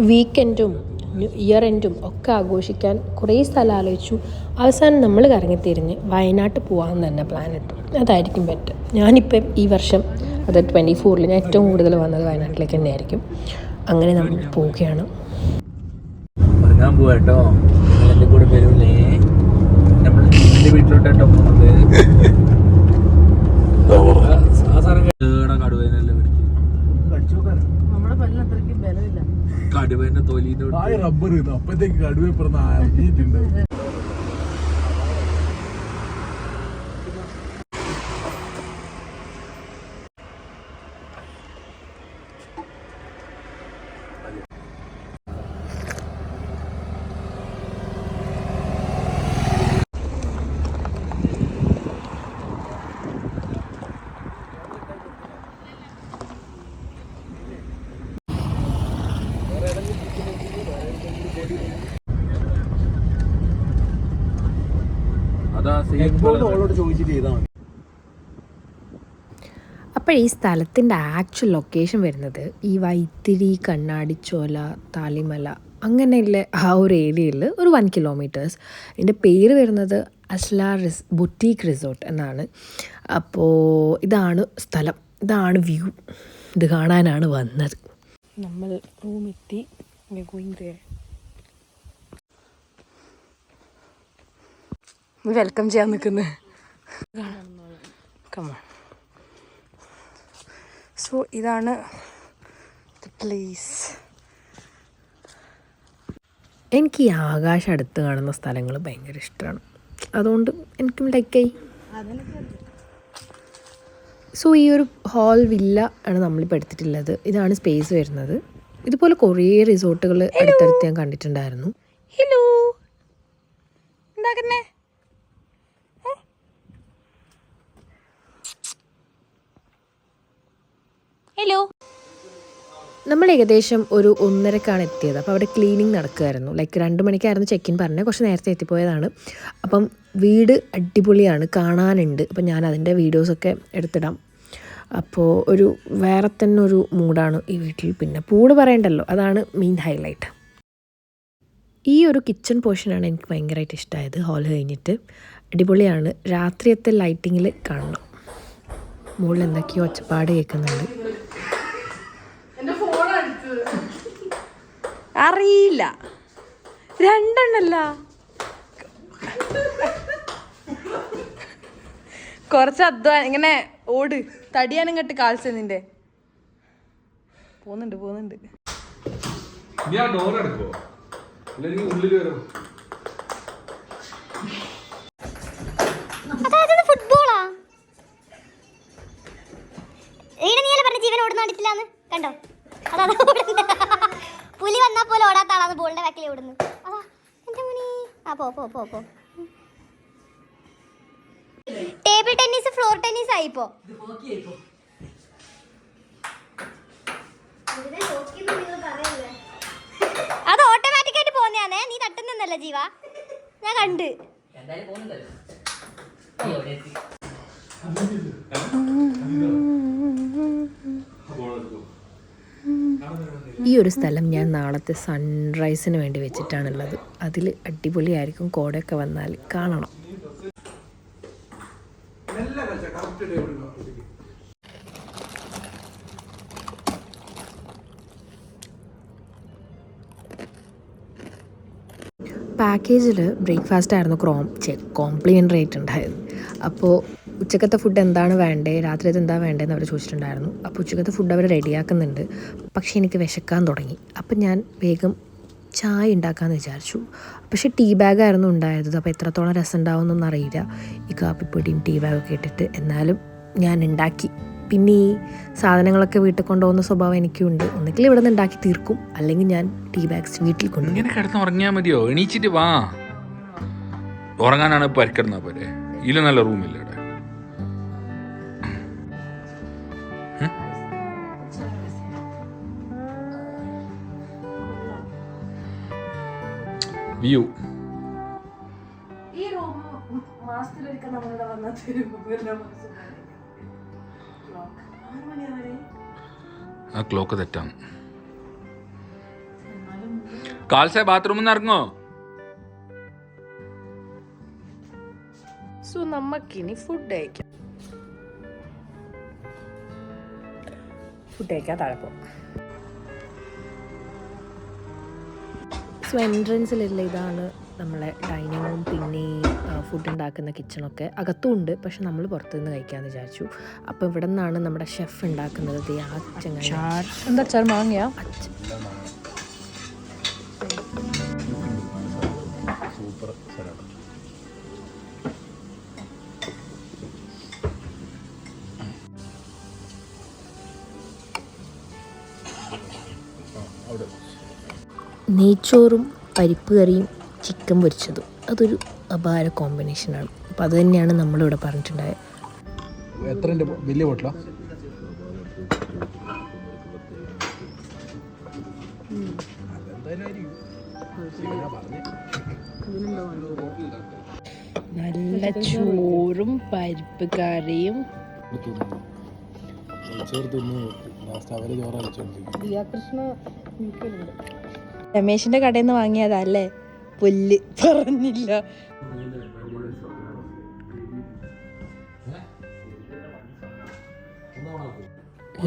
വീക്കെൻഡും year എൻഡും ഒക്കെ ആഘോഷിക്കാൻ കുറേ സ്ഥലം ആലോചിച്ചു. അവസാനം നമ്മൾ കറങ്ങിത്തിരിഞ്ഞ് വയനാട്ട് പോകാമെന്ന് തന്നെ പ്ലാൻ ഇട്ടു. അതായിരിക്കും ബെറ്റർ. ഞാനിപ്പം ഈ വർഷം അത് 24 ഞാൻ ഏറ്റവും കൂടുതൽ വന്നത് വയനാട്ടിലേക്ക് തന്നെയായിരിക്കും. അങ്ങനെ നമ്മൾ പോവുകയാണ്. പോവാട്ടോ, എൻ്റെ കൂടെ വരൂലേ? നമ്മൾ എൻ്റെ വീട്ടിലോട്ടോ പോകുന്നത്. കടുവേന്റെ തൊലിന്റെ റബ്ബർ അപ്പത്തേക്ക് കടുവ പറഞ്ഞിട്ടുണ്ട്. അപ്പോൾ ഈ സ്ഥലത്തിൻ്റെ ആക്ച്വൽ ലൊക്കേഷൻ വരുന്നത് ഈ വൈത്തിരി, കണ്ണാടിച്ചോല, താലിമല അങ്ങനെയുള്ള ആ ഒരു ഏരിയയിൽ ഒരു 1 കിലോമീറ്റേഴ്സ്. ഇതിൻ്റെ പേര് വരുന്നത് അസ്ല ബുട്ടീക്ക് റിസോർട്ട് എന്നാണ്. അപ്പോൾ ഇതാണ് സ്ഥലം, ഇതാണ് വ്യൂ. ഇത് കാണാനാണ് വന്നത്. നമ്മൾ റൂമെത്തി. വെൽക്കം ചെയ്യാൻ നിൽക്കുന്നത്. സോ ഇതാണ് പ്ലേസ്. എനിക്ക് ഈ ആകാശം അടുത്ത് കാണുന്ന സ്ഥലങ്ങൾ ഭയങ്കര ഇഷ്ടമാണ്. അതുകൊണ്ട് എനിക്കും ലൈക്കായി. സോ ഈ ഒരു ഹോൾ വില്ല ആണ് നമ്മളിപ്പോൾ എടുത്തിട്ടുള്ളത്. ഇതാണ് സ്പേസ് വരുന്നത്. ഇതുപോലെ കുറേ റിസോർട്ടുകൾ അടുത്തടുത്ത് ഞാൻ കണ്ടിട്ടുണ്ടായിരുന്നു. ഹലോ, എന്താക്കുന്നേ? ഹലോ. നമ്മൾ ഏകദേശം ഒരു 1:30ക്കാണ് എത്തിയത്. അപ്പോൾ അവിടെ ക്ലീനിങ് നടക്കുമായിരുന്നു. 2 മണിക്കായിരുന്നു ചെക്ക് ഇൻ പറഞ്ഞത്. കുറച്ച് നേരത്തെ എത്തിപ്പോയതാണ്. അപ്പം വീട് അടിപൊളിയാണ്, കാണാനുണ്ട്. അപ്പം ഞാൻ അതിൻ്റെ വീഡിയോസൊക്കെ എടുത്തിടാം. അപ്പോൾ ഒരു വേറെ തന്നെ ഒരു മൂഡാണ് ഈ വീട്ടിൽ. പിന്നെ പൂള് പറയണ്ടല്ലോ, അതാണ് മെയിൻ ഹൈലൈറ്റ്. ഈ ഒരു കിച്ചൺ പോർഷനാണ് എനിക്ക് ഭയങ്കരമായിട്ട് ഇഷ്ടമായത്. ഹോൾ കഴിഞ്ഞിട്ട് അടിപൊളിയാണ്. രാത്രിയത്തെ ലൈറ്റിങ്ങിൽ കാണണം. മുകളിൽ എന്തൊക്കെയോ ഒച്ചപ്പാട് കേൾക്കുന്നുണ്ട്. അറിയില്ല, 2 എണ്ണല്ല, കുറച്ച് അധ്വാനം. ഇങ്ങനെ ഓട് തടിയാനും കെട്ട് കാൽച്ച നിന്റെ പോകുന്നുണ്ട്. ഫുട്ബോളാ ജീവൻ ഓടുന്ന കണ്ടിട്ടില്ലാന്ന് കണ്ടോ? അതാ പുലി വന്നാ പോലെ ഓടാത്ത ആളാന്ന് ബോളിന്റെ ബാക്കിൽ ഓടുന്നു. അതാ എന്റെ മുനി. ആ പോ. ടേബിൾ ടെന്നീസ്, ഫ്ലോർ ടെന്നീസ് ആയിപ്പോ. അത് ഓട്ടോമാറ്റിക് ആയിട്ട് പോന്നെയാണേ, നീ തട്ടുന്നല്ല ജീവ, ഞാൻ കണ്ട്. ഈ ഒരു സ്ഥലം ഞാൻ നാളത്തെ സൺറൈസിന് വേണ്ടി വെച്ചിട്ടാണുള്ളത്. അതിൽ അടിപൊളിയായിരിക്കും. കോടയൊക്കെ വന്നാൽ കാണണം. പാക്കേജിൽ ബ്രേക്ക്ഫാസ്റ്റ് ആയിരുന്നു കോംപ്ലിമെൻ്ററി ആയിട്ട് ഉണ്ടായത്. അപ്പോൾ ഉച്ചക്കത്തെ ഫുഡ് എന്താണ് വേണ്ടത്, രാത്രിയത്തെ എന്താ വേണ്ടതെന്ന് അവർ ചോദിച്ചിട്ടുണ്ടായിരുന്നു. അപ്പോൾ ഉച്ചക്കത്തെ ഫുഡ് അവർ റെഡിയാക്കുന്നുണ്ട്. പക്ഷേ എനിക്ക് വിശക്കാൻ തുടങ്ങി. അപ്പം ഞാൻ വേഗം ചായ ഉണ്ടാക്കാമെന്ന് വിചാരിച്ചു. പക്ഷേ ടീ ബാഗായിരുന്നു ഉണ്ടായത്. അപ്പോൾ എത്രത്തോളം രസം ഉണ്ടാവുമെന്നൊന്നും അറിയില്ല, ഈ കാപ്പിപ്പൊടിയും ടീ ബാഗൊക്കെ ഇട്ടിട്ട്. എന്നാലും ഞാൻ ഉണ്ടാക്കി. പിന്നെ ഈ സാധനങ്ങളൊക്കെ വീട്ടിൽ കൊണ്ടുപോകുന്ന സ്വഭാവം എനിക്കും ഉണ്ട്. ഒന്നുകിൽ ഇവിടെ നിന്ന് ഉണ്ടാക്കി തീർക്കും, അല്ലെങ്കിൽ ഞാൻ ടീ ബാഗ്സ് വീട്ടിൽ കൊണ്ടുപോകും. ഇങ്ങനെ കിടന്ന് ഉറങ്ങിയാൽ മതിയോ? എണീച്ചിട്ട് വാ. ഉറങ്ങാനാണ് പരിക്കിടന്നാ പോലെ. ഇതിൽ നല്ല റൂമില്ല ഇവിടെ. വ്യൂ ആ ക്ലോക്ക് തെറ്റാണ്. കാൽസേ ബാത്റൂമിൽ നിന്ന് ഇറങ്ങോ? സോ നമുക്കിനി ഫുഡ് കഴിക്കാം. താഴെ പോകും. സോ എൻട്രൻസിലുള്ള ഇതാണ് നമ്മളെ ഡൈനിങ് റൂം. പിന്നെ ഫുഡ് ഉണ്ടാക്കുന്ന കിച്ചണൊക്കെ അകത്തും ഉണ്ട്, പക്ഷെ നമ്മൾ പുറത്തുനിന്ന് കഴിക്കാമെന്ന് വിചാരിച്ചു. അപ്പോൾ ഇവിടെ നിന്നാണ് നമ്മുടെ ഷെഫ് ഉണ്ടാക്കുന്നത്. ആ ചങ്ങായി എന്താ അച്ചാർ മാങ്ങയാ? സൂപ്പർ സ്ഥലമാണ്. നെയ്ച്ചോറും പരിപ്പ് കറിയും ചിക്കൻ പൊരിച്ചതും അതൊരു അപാര കോമ്പിനേഷനാണ്. അപ്പോൾ അത് തന്നെയാണ് നമ്മളിവിടെ പറഞ്ഞിട്ടുണ്ടായത്. എത്ര വലിയ ബോട്ടിലാ? നല്ല ചോറും പരിപ്പ് കറിയും. രമേശിന്റെ കടയിൽ നിന്ന് വാങ്ങിയതല്ലേ, പുല്ല് പറഞ്ഞില്ല.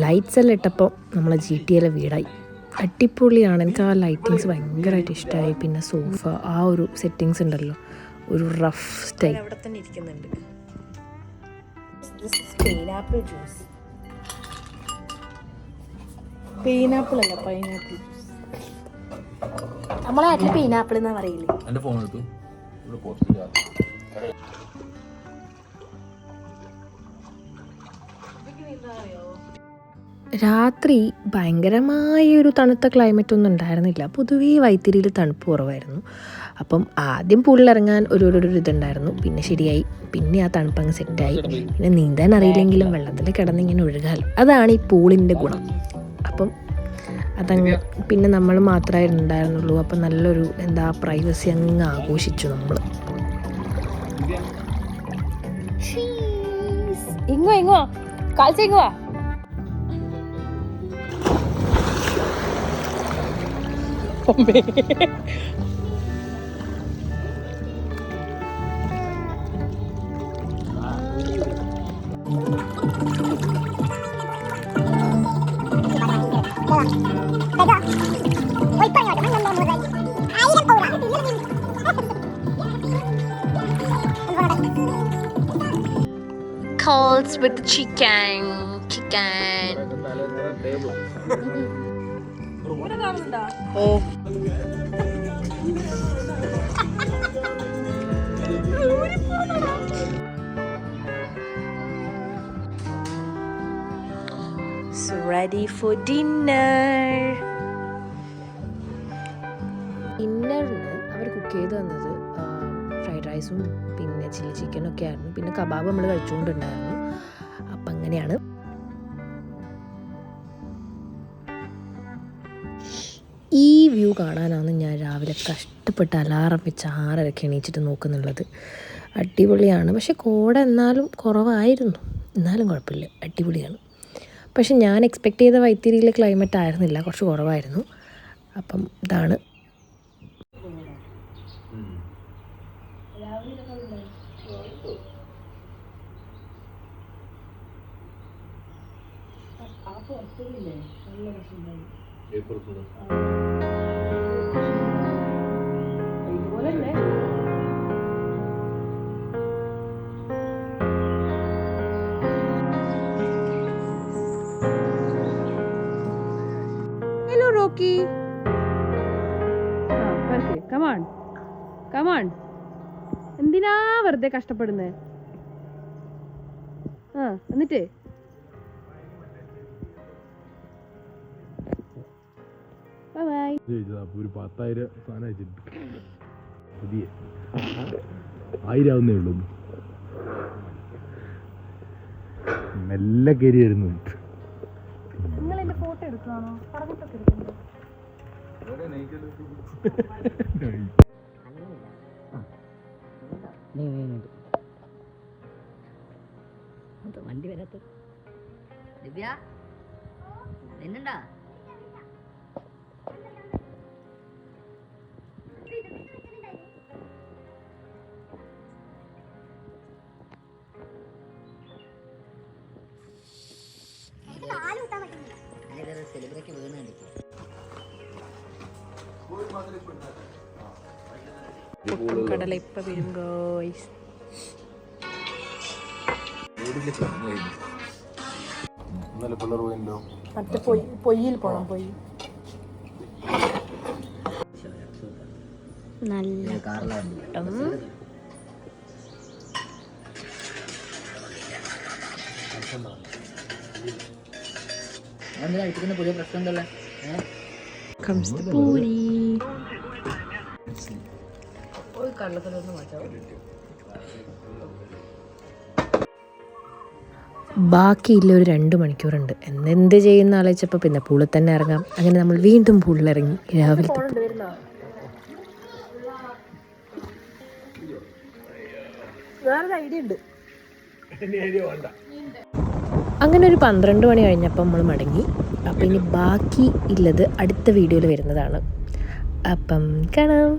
ലൈറ്റ്സ് എല്ലാം ഇട്ടപ്പോൾ നമ്മളെ GTA വീടായി. അടിപൊളിയാണ്. എനിക്ക് ആ ലൈറ്റിങ്സ് ഭയങ്കരമായിട്ട് ഇഷ്ടമായി. പിന്നെ സോഫ, ആ ഒരു സെറ്റിങ്സ് ഉണ്ടല്ലോ, ഒരു റഫ് സ്റ്റൈൽ. അവിടെ തന്നെ ഇരിക്കുന്നുണ്ട്. Pineapple juice. പൈനാപ്പിൾ അല്ല, പൈനാപ്പിൾ ജ്യൂസ്. നമ്മളെ നാട്ടിൽ പൈനാപ്പിൾ എന്നാ പറയില്ലേ? എൻ്റെ ഫോൺ എടുത്തു. രാത്രി ഭയങ്കരമായ ഒരു തണുത്ത ക്ലൈമറ്റ് ഒന്നും ഉണ്ടായിരുന്നില്ല. പൊതുവേ വൈത്തിരിയിൽ തണുപ്പ് കുറവായിരുന്നു. അപ്പം ആദ്യം പൂളിലിറങ്ങാൻ ഒരു ഇതുണ്ടായിരുന്നു. പിന്നെ ശരിയായി. പിന്നെ ആ തണുപ്പങ്ങ് സെറ്റായി. പിന്നെ നീന്താൻ അറിയില്ലെങ്കിലും വെള്ളത്തിൽ കിടന്നിങ്ങനെ ഒഴുകാലോ. അതാണ് ഈ പൂളിൻ്റെ ഗുണം. അപ്പം അതങ്ങ് പിന്നെ നമ്മൾ മാത്രമേ ഉണ്ടായിരുന്നുള്ളൂ. അപ്പം നല്ലൊരു പ്രൈവസി അങ്ങ് ആഘോഷിച്ചു നമ്മൾ. ഇങ്ങോ കാൽച്ച ഇങ്ങോ. Calls with the chicken. Oh. So ready for dinner. ഡിന്നറിന് അവർ കുക്ക് ചെയ്ത് തന്നത് ഫ്രൈഡ് റൈസും പിന്നെ ചില്ലി ചിക്കനും ഒക്കെ ആയിരുന്നു. പിന്നെ കബാബ് നമ്മൾ കഴിച്ചുകൊണ്ടുണ്ടായിരുന്നു. അപ്പം അങ്ങനെയാണ്. ഈ വ്യൂ കാണാനാണ് ഞാൻ രാവിലെ കഷ്ടപ്പെട്ട് അലാറം വെച്ച് 6:30 എണീച്ചിട്ട് നോക്കുന്നുള്ളത്. അടിപൊളിയാണ്. പക്ഷെ കോട എന്നാലും കുറവായിരുന്നു. എന്നാലും കുഴപ്പമില്ല, അടിപൊളിയാണ്. പക്ഷെ ഞാൻ എക്സ്പെക്റ്റ് ചെയ്ത വൈത്തിരിയിലെ ക്ലൈമറ്റ് ആയിരുന്നില്ല, കുറച്ച് കുറവായിരുന്നു. അപ്പം ഇതാണ്. Hello Rocky. Come on. എന്തിനാ വെറുതെ കഷ്ടപ്പെടുന്നേ? എന്നിട്ട് ഒരു 10,000 സാധനം അയച്ചിട്ട് പുതിയ 1000 ആവുന്നേ ഉള്ളൂ. മെല്ലെ കയറി വരുന്നു. ഫോട്ടോ എടുക്കണോ? വണ്ടി വരാത്ത ദിവ്യ നിന്നുണ്ടാ? കടല ഇപ്പം വരും ഗോയ്സ്. മറ്റേ പൊയ്യിൽ പോണം. പൊയ്യിൽ നല്ല പുതിയ പ്രശ്നം എന്തല്ലേ? comes the puri. ബാക്കിയില്ല ഒരു 2 മണിക്കൂറുണ്ട്. എന്ത് ചെയ്യുന്ന ആലോചിച്ചപ്പോൾ പിന്നെ പൂളിൽ തന്നെ ഇറങ്ങാം. അങ്ങനെ നമ്മൾ വീണ്ടും പൂളിലിറങ്ങി. രാവിലെ അങ്ങനെ ഒരു 12 മണി കഴിഞ്ഞപ്പോൾ നമ്മൾ മടങ്ങി. അപ്പം ഇനി ബാക്കി ഉള്ളത് അടുത്ത വീഡിയോയിൽ വരുന്നതാണ്. അപ്പം കാണാം.